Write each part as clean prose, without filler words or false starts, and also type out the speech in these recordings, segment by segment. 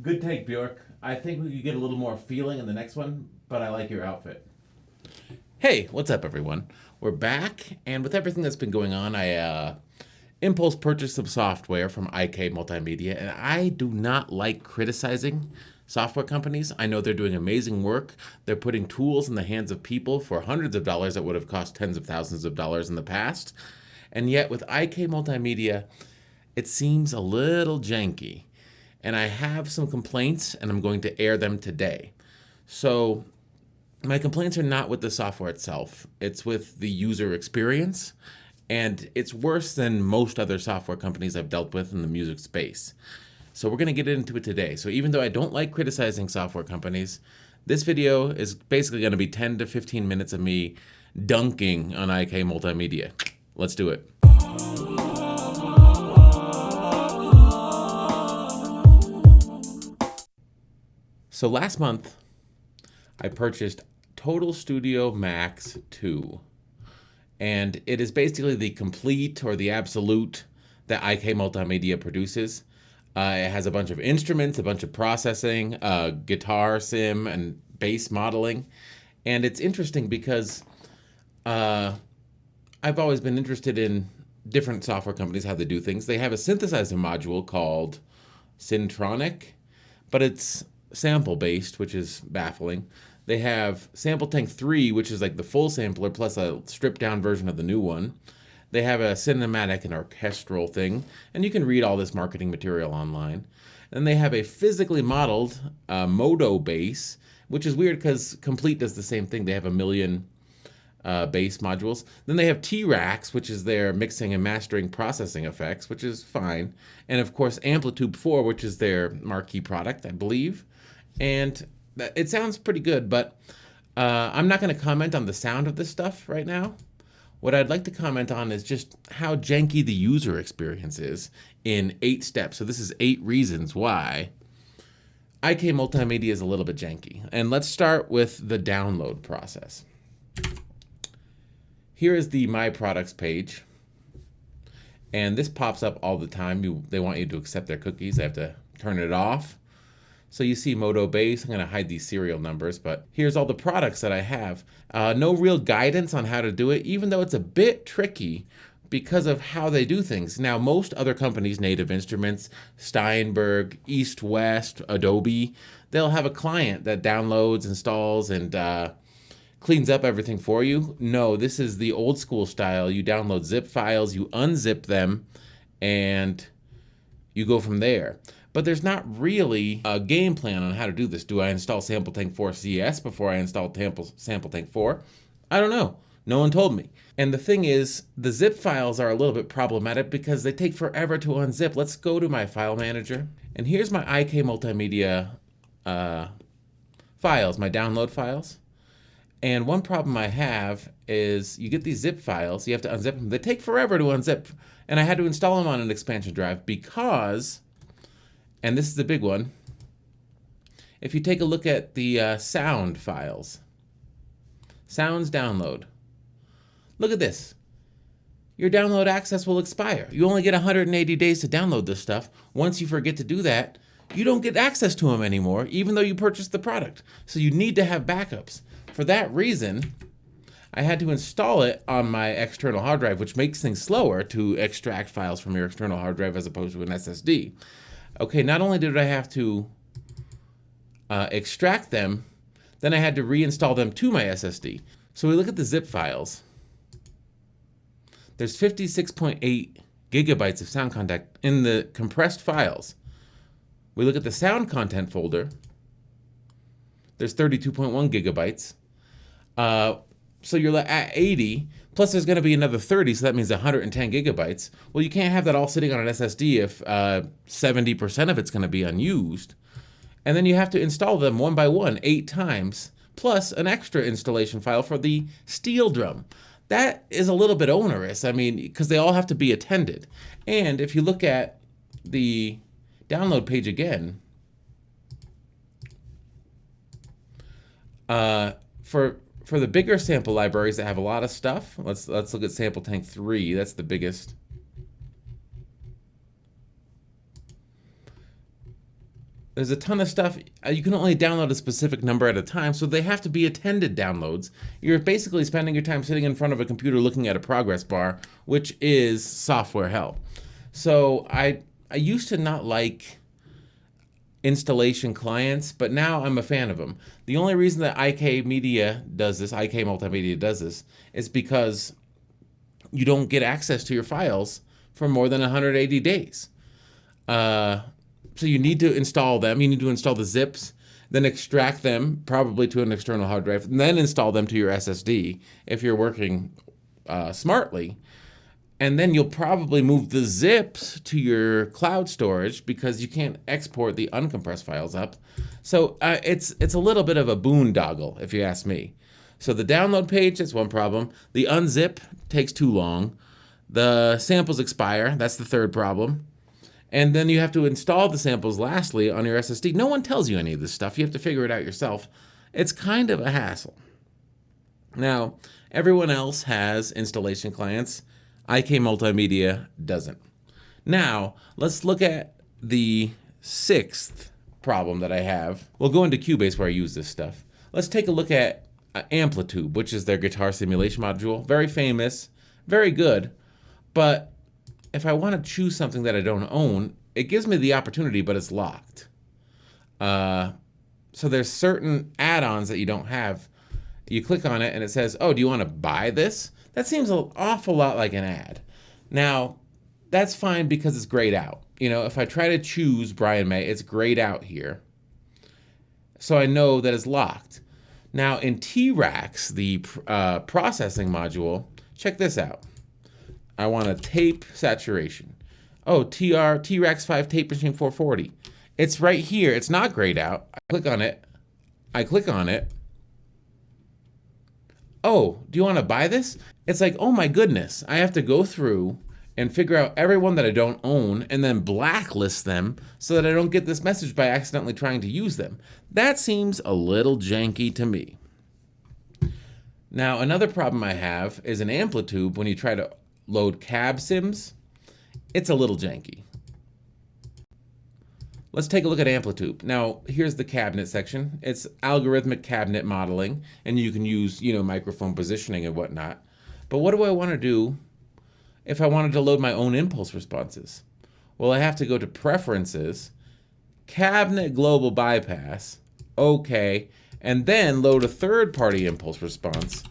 Good take, Bjork. I think we could get a little more feeling in the next one, but I like your outfit. Hey, what's up, everyone? We're back, and with everything that's been going on, I impulse purchased some software from IKMultimedia, and I do not like criticizing software companies. I know they're doing amazing work. They're putting tools in the hands of people for hundreds of dollars that would have cost tens of thousands of dollars in the past. And yet, with IKMultimedia, it seems a little janky. And I have some complaints, and I'm going to air them today. So, my complaints are not with the software itself, it's with the user experience, and it's worse than most other software companies I've dealt with in the music space. So we're going to get into it today. So even though I don't like criticizing software companies, this video is basically going to be 10 to 15 minutes of me dunking on IKMultimedia. Let's do it. So last month, I purchased Total Studio Max 2. And it is basically the complete or the absolute that IKMultimedia produces. It has a bunch of instruments, a bunch of processing, guitar sim, and bass modeling. And it's interesting because I've always been interested in different software companies, how they do things. They have a synthesizer module called Syntronic, but it's sample-based, which is baffling. They have Sampletank 3, which is like the full sampler plus a stripped-down version of the new one. They have a cinematic and orchestral thing, and you can read all this marketing material online. And they have a physically modeled Modo bass, which is weird because Complete does the same thing. They have a million bass modules. Then they have T-Rax, which is their mixing and mastering processing effects, which is fine. And of course, Amplitube 4, which is their marquee product, I believe. And it sounds pretty good, but I'm not going to comment on the sound of this stuff right now. What I'd like to comment on is just how janky the user experience is in 8 steps. So this is 8 reasons why IKMultimedia is a little bit janky. And let's start with the download process. Here is the My Products page. And this pops up all the time. They want you to accept their cookies. I have to turn it off. So you see Modo Bass. I'm going to hide these serial numbers, but here's all the products that I have. No real guidance on how to do it, even though it's a bit tricky because of how they do things. Now, most other companies, Native Instruments, Steinberg, East West, Adobe, they'll have a client that downloads, installs, and cleans up everything for you. No, this is the old school style. You download zip files, you unzip them, and you go from there. But there's not really a game plan on how to do this. Do I install Sampletank 4 CS before I install Sampletank 4? I don't know. No one told me. And the thing is, the zip files are a little bit problematic because they take forever to unzip. Let's go to my file manager. And here's my IKMultimedia files, my download files. And one problem I have is you get these zip files, you have to unzip them. They take forever to unzip. And I had to install them on an expansion drive because, and this is the big one, if you take a look at the sound files, sounds download, look at this. Your download access will expire. You only get 180 days to download this stuff. Once you forget to do that, you don't get access to them anymore, even though you purchased the product. So you need to have backups. For that reason, I had to install it on my external hard drive, which makes things slower to extract files from your external hard drive as opposed to an SSD. Okay, not only did I have to extract them, then I had to reinstall them to my SSD. So we look at the zip files. There's 56.8 gigabytes of sound content in the compressed files. We look at the sound content folder. There's 32.1 gigabytes. So you're at 80, plus there's going to be another 30, so that means 110 gigabytes. Well, you can't have that all sitting on an SSD if 70% of it's going to be unused. And then you have to install them one by one, 8 times, plus an extra installation file for the steel drum. That is a little bit onerous, I mean, because they all have to be attended. And if you look at the download page again, for the bigger sample libraries that have a lot of stuff, let's look at Sampletank 3. That's the biggest. There's a ton of stuff. You can only download a specific number at a time, so they have to be attended downloads. You're basically spending your time sitting in front of a computer looking at a progress bar, which is software hell. So I used to not like installation clients, but now I'm a fan of them. The only reason that IKMultimedia does this, is because you don't get access to your files for more than 180 days. So you need to install them. You need to install the zips, then extract them probably to an external hard drive, and then install them to your SSD if you're working smartly. And then you'll probably move the zips to your cloud storage because you can't export the uncompressed files up. So it's a little bit of a boondoggle, if you ask me. So the download page, that's one problem. The unzip takes too long. The samples expire, that's the third problem. And then you have to install the samples lastly on your SSD. No one tells you any of this stuff. You have to figure it out yourself. It's kind of a hassle. Now, everyone else has installation clients. IKMultimedia doesn't. Now, let's look at the sixth problem that I have. We'll go into Cubase where I use this stuff. Let's take a look at Amplitube, which is their guitar simulation module. Very famous, very good, but if I want to choose something that I don't own, it gives me the opportunity, but it's locked. So there's certain add-ons that you don't have. You click on it and it says, oh, do you want to buy this? That seems an awful lot like an ad. Now, that's fine because it's grayed out. You know, if I try to choose Brian May, it's grayed out here. So I know that it's locked. Now in T-Rax, the processing module, check this out. I want a tape saturation. Oh, T-Rax 5 tape machine 440. It's right here. It's not grayed out. I click on it. Oh, do you want to buy this? It's like, oh my goodness. I have to go through and figure out everyone that I don't own and then blacklist them so that I don't get this message by accidentally trying to use them. That seems a little janky to me. Now, another problem I have is an Amplitube when you try to load cab sims. It's a little janky. Let's take a look at Amplitube. Now, here's the cabinet section. It's algorithmic cabinet modeling, and you can use, microphone positioning and whatnot. But what do I want to do if I wanted to load my own impulse responses? Well, I have to go to Preferences, Cabinet Global Bypass, OK, and then load a third-party impulse response.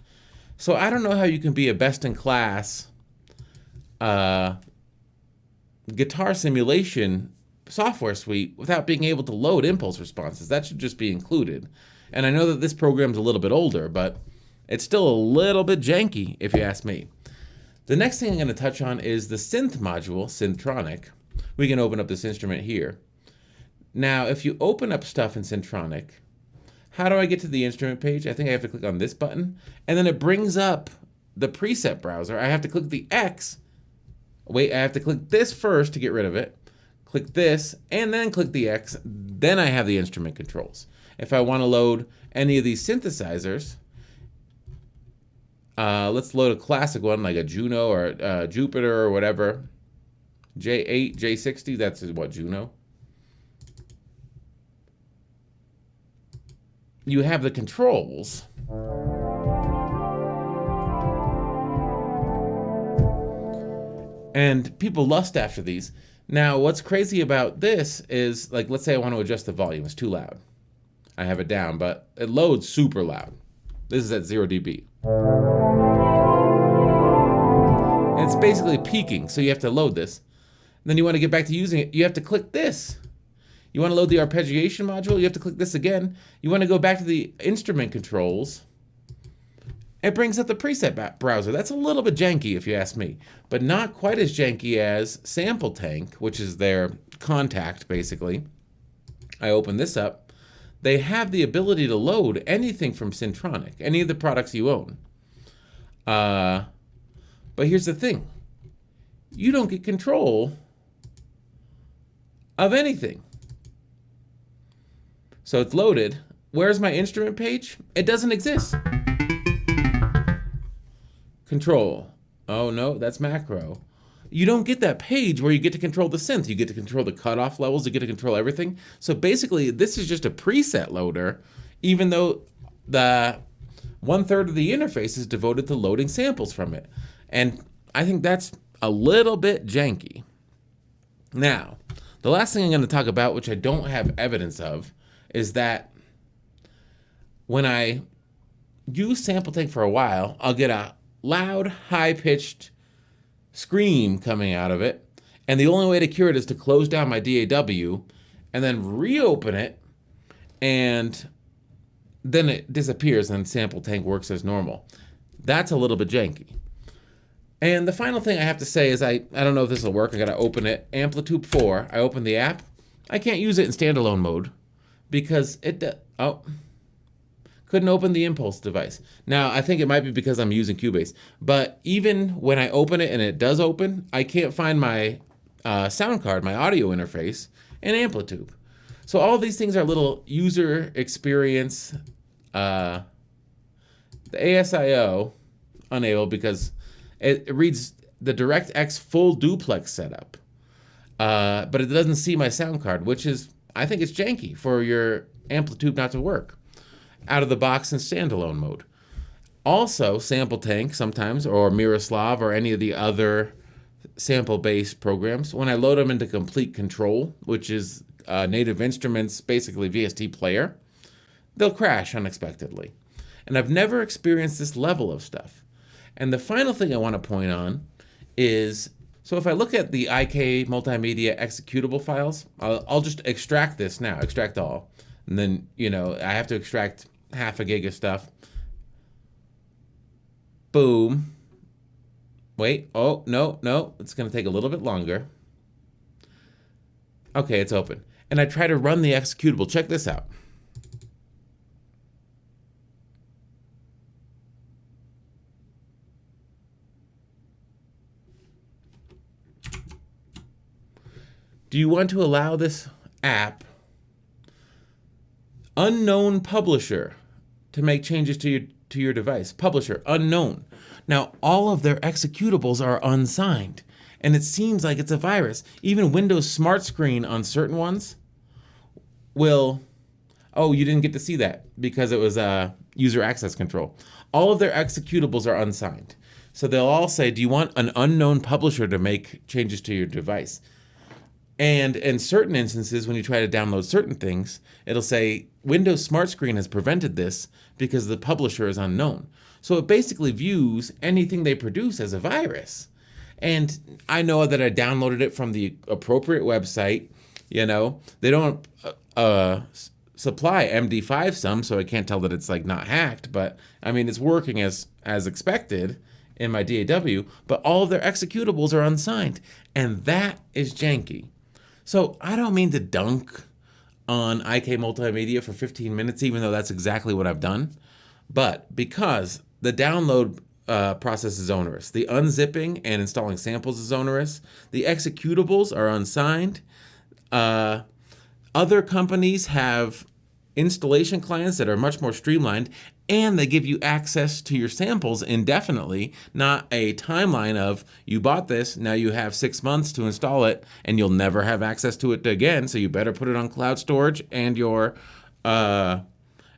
So I don't know how you can be a best-in-class guitar simulation software suite without being able to load impulse responses. That should just be included. And I know that this program's a little bit older, but it's still a little bit janky, if you ask me. The next thing I'm going to touch on is the synth module, Syntronic. We can open up this instrument here. Now, if you open up stuff in Syntronic, how do I get to the instrument page? I think I have to click on this button, and then it brings up the preset browser. I have to click the X. Wait, I have to click this first to get rid of it. Click this, and then click the X. Then I have the instrument controls. If I want to load any of these synthesizers, let's load a classic one like a Juno or a Jupiter or whatever. J8, J60, that's what, Juno? You have the controls. And people lust after these. Now, what's crazy about this is, like, let's say I want to adjust the volume. It's too loud. I have it down, but it loads super loud. This is at 0 dB. And it's basically peaking, so you have to load this. And then you want to get back to using it, you have to click this. You want to load the arpeggiation module, you have to click this again. You want to go back to the instrument controls. It brings up the preset browser. That's a little bit janky if you ask me, but not quite as janky as Sampletank, which is their contact basically. I open this up. They have the ability to load anything from Syntronic, any of the products you own. But here's the thing. You don't get control of anything. So it's loaded. Where's my instrument page? It doesn't exist. Control. Oh no, that's macro. you don't get that page where you get to control the synth. You get to control the cutoff levels. You get to control everything. So basically, this is just a preset loader, even though the 1/3 of the interface is devoted to loading samples from it. And I think that's a little bit janky. Now, the last thing I'm going to talk about, which I don't have evidence of, is that when I use Sampletank for a while, I'll get a loud, high-pitched scream coming out of it, and the only way to cure it is to close down my DAW and then reopen it, and then it disappears and Sampletank works as normal. That's a little bit janky. And the final thing I have to say is I don't know if this will work. I got to open it. Amplitube 4. I open the app. I can't use it in standalone mode because couldn't open the Impulse device. Now, I think it might be because I'm using Cubase. But even when I open it and it does open, I can't find my sound card, my audio interface, in Amplitube. So all these things are little user experience. The ASIO, unable because it reads the DirectX full duplex setup. But it doesn't see my sound card, which is, I think it's janky for your Amplitube not to work out of the box in standalone mode. Also, Sampletank sometimes, or Miroslav, or any of the other sample-based programs, when I load them into Complete Control, which is Native Instruments, basically VST player, they'll crash unexpectedly. And I've never experienced this level of stuff. And the final thing I want to point on is, so if I look at the IKMultimedia executable files, I'll just extract this now, extract all. And then, I have to extract half a gig of stuff. Boom. Wait, oh, no, it's going to take a little bit longer. Okay, it's open. And I try to run the executable. Check this out. Do you want to allow this app, unknown publisher, to make changes to your device? Publisher, unknown. Now, all of their executables are unsigned, and it seems like it's a virus. Even Windows Smart Screen on certain ones will, oh, you didn't get to see that because it was user access control. All of their executables are unsigned. So they'll all say, do you want an unknown publisher to make changes to your device? And in certain instances, when you try to download certain things, it'll say Windows Smart Screen has prevented this because the publisher is unknown. So it basically views anything they produce as a virus. And I know that I downloaded it from the appropriate website. They don't supply MD5 some, so I can't tell that it's like not hacked. But I mean, it's working as expected in my DAW. But all of their executables are unsigned, and that is janky. So I don't mean to dunk on IKMultimedia for 15 minutes, even though that's exactly what I've done. But because the download process is onerous, the unzipping and installing samples is onerous, the executables are unsigned, other companies have installation clients that are much more streamlined, and they give you access to your samples indefinitely, not a timeline of, you bought this, now you have 6 months to install it, and you'll never have access to it again, so you better put it on cloud storage and your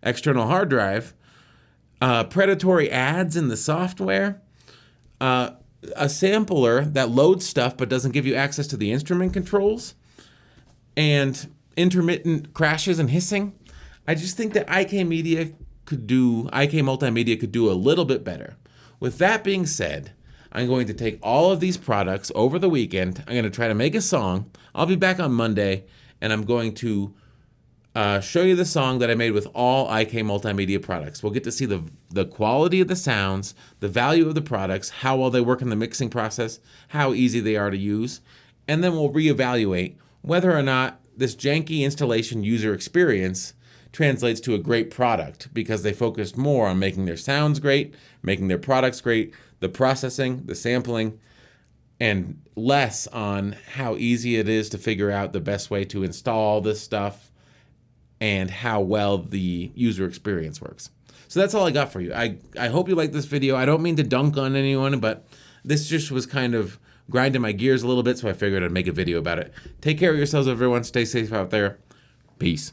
external hard drive. Predatory ads in the software. A sampler that loads stuff but doesn't give you access to the instrument controls. And intermittent crashes and hissing. I just think that IKMultimedia could do a little bit better. With that being said, I'm going to take all of these products over the weekend. I'm going to try to make a song. I'll be back on Monday, and I'm going to show you the song that I made with all IKMultimedia products. We'll get to see the quality of the sounds, the value of the products, how well they work in the mixing process, how easy they are to use, and then we'll reevaluate whether or not this janky installation user experience translates to a great product, because they focused more on making their sounds great, making their products great, the processing, the sampling, and less on how easy it is to figure out the best way to install this stuff and how well the user experience works. So that's all I got for you. I hope you like this video. I don't mean to dunk on anyone, but this just was kind of grinding my gears a little bit, so I figured I'd make a video about it. Take care of yourselves, everyone. Stay safe out there. Peace.